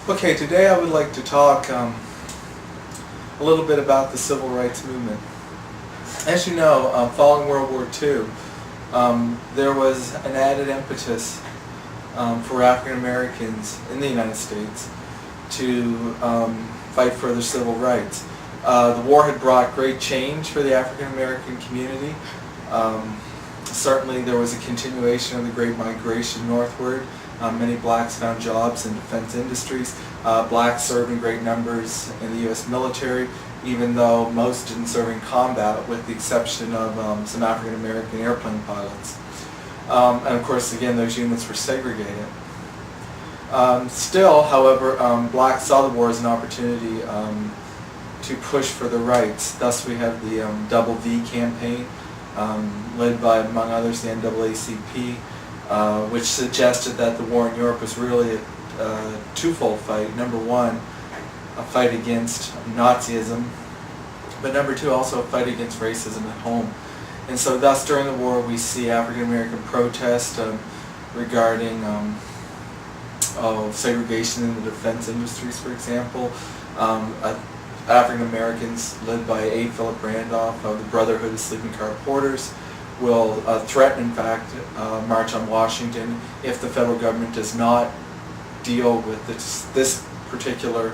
Okay, today I would like to talk a little bit about the civil rights movement. As you know, following World War II, there was an added impetus for African Americans in the United States to fight for their civil rights. The war had brought great change for the African American community. Certainly there was a continuation of the Great Migration northward. Many blacks found jobs in defense industries. Blacks served in great numbers in the U.S. military, even though most didn't serve in combat, with the exception of some African American airplane pilots. And of course, again, those units were segregated. Still, however, blacks saw the war as an opportunity to push for their rights. Thus, we have the Double V campaign, led by, among others, the NAACP, which suggested that the war in Europe was really a twofold fight. Number one, a fight against Nazism, but number two, also a fight against racism at home. And so thus, during the war, we see African American protest regarding segregation in the defense industries, for example. African Americans, led by A. Philip Randolph of the Brotherhood of Sleeping Car Porters, will threaten, in fact, march on Washington if the federal government does not deal with this particular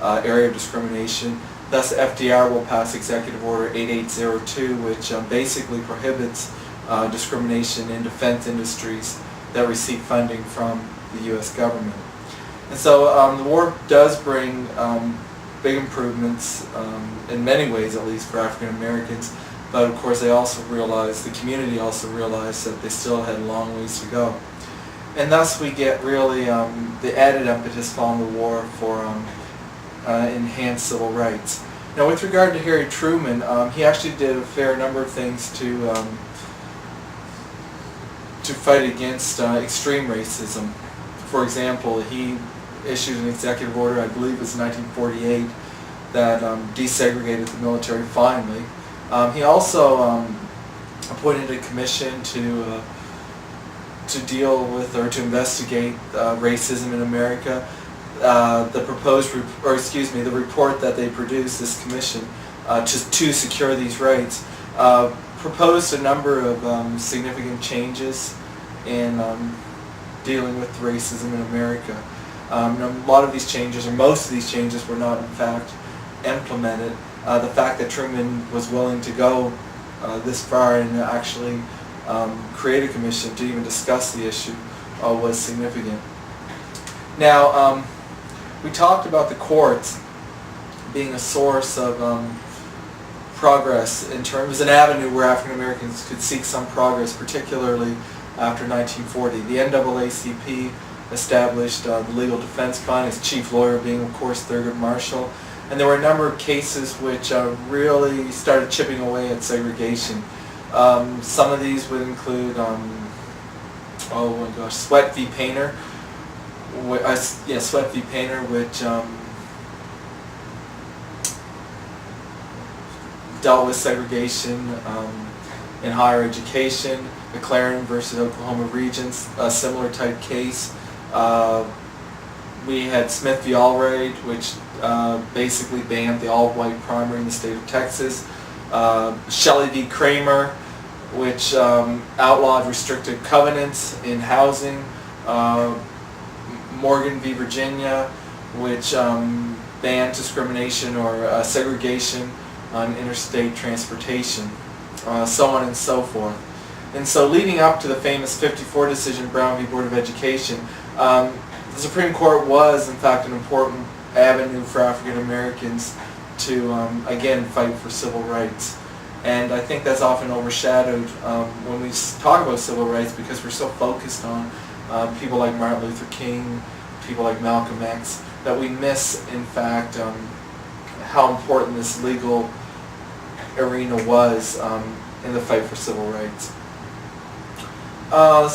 area of discrimination. Thus, FDR will pass Executive Order 8802, which basically prohibits discrimination in defense industries that receive funding from the U.S. government. And so the war does bring big improvements, in many ways at least, for African Americans. But of course, they also realized, the community also realized, that they still had a long ways to go. And thus we get really the added impetus following the war for enhanced civil rights. Now, with regard to Harry Truman, he actually did a fair number of things to fight against extreme racism. For example, he issued an executive order, I believe it was 1948, that desegregated the military finally. He also appointed a commission to deal with, or to investigate racism in America. The report that they produced, this commission, to secure these rights, proposed a number of significant changes in dealing with racism in America. A lot of these changes, or most of these changes, were not in fact implemented. The fact that Truman was willing to go this far and actually create a commission to even discuss the issue was significant. Now, we talked about the courts being a source of progress in terms, an avenue where African Americans could seek some progress, particularly after 1940. The NAACP established the Legal Defense Fund, its chief lawyer being, of course, Thurgood Marshall. And there were a number of cases which really started chipping away at segregation. Some of these would include, Sweat v. Painter. Sweat v. Painter, which dealt with segregation in higher education. McLaren versus Oklahoma Regents, a similar type case. We had Smith v. Allred, which basically banned the all-white primary in the state of Texas. Shelley v. Kramer, which outlawed restricted covenants in housing. Morgan v. Virginia, which banned discrimination or segregation on interstate transportation, so on and so forth. And so leading up to the famous 54 decision, Brown v. Board of Education, the Supreme Court was, in fact, an important avenue for African Americans to, again, fight for civil rights. And I think that's often overshadowed when we talk about civil rights, because we're so focused on people like Martin Luther King, people like Malcolm X, that we miss, in fact, how important this legal arena was in the fight for civil rights.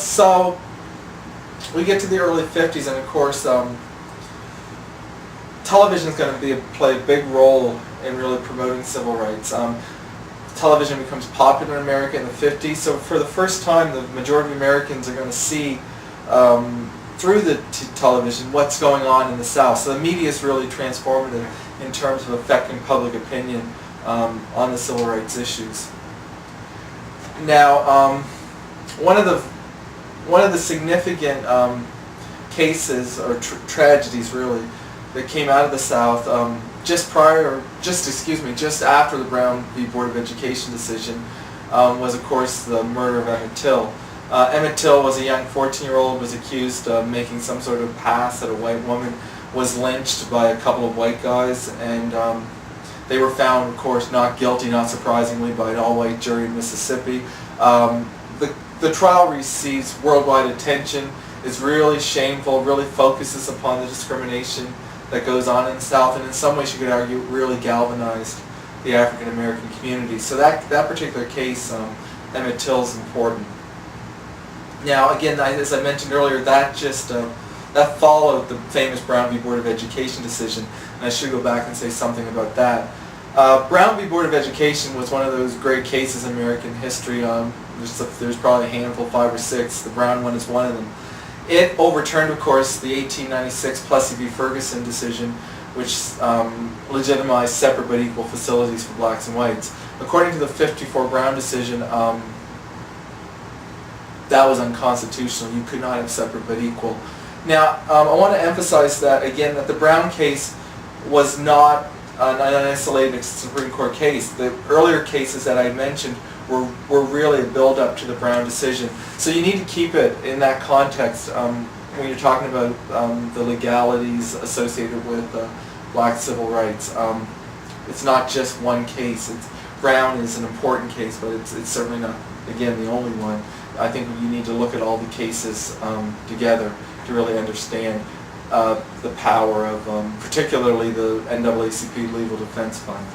So we get to the early 50s, and of course television is going to play a big role in really promoting civil rights. Television becomes popular in America in the 50s, so for the first time the majority of Americans are going to see through the television what's going on in the South. So the media is really transformative in terms of affecting public opinion on the civil rights issues. Now, one of the significant cases or tragedies really that came out of the South just after the Brown v. Board of Education decision was, of course, the murder of Emmett Till. Emmett Till was a young 14-year-old, was accused of making some sort of pass at a white woman, was lynched by a couple of white guys, and they were found, of course, not guilty, not surprisingly, by an all-white jury in Mississippi. The trial receives worldwide attention, is really shameful, really focuses upon the discrimination that goes on in the South, and in some ways you could argue really galvanized the African American community. So that particular case, Emmett Till, is important. Now, again, as I mentioned earlier, that followed the famous Brown v. Board of Education decision, and I should go back and say something about that. Brown v. Board of Education was one of those great cases in American history. There's probably a handful, 5 or 6. The Brown one is one of them. It overturned, of course, the 1896 Plessy v. Ferguson decision, which legitimized separate but equal facilities for blacks and whites. According to the 54 Brown decision, that was unconstitutional. You could not have separate but equal. Now, I want to emphasize that, again, that the Brown case was not an isolated Supreme Court case. The earlier cases that I mentioned were really a build-up to the Brown decision. So you need to keep it in that context when you're talking about the legalities associated with black civil rights. It's not just one case. Brown is an important case, but it's certainly not, again, the only one. I think you need to look at all the cases together to really understand the power of particularly the NAACP Legal Defense Fund.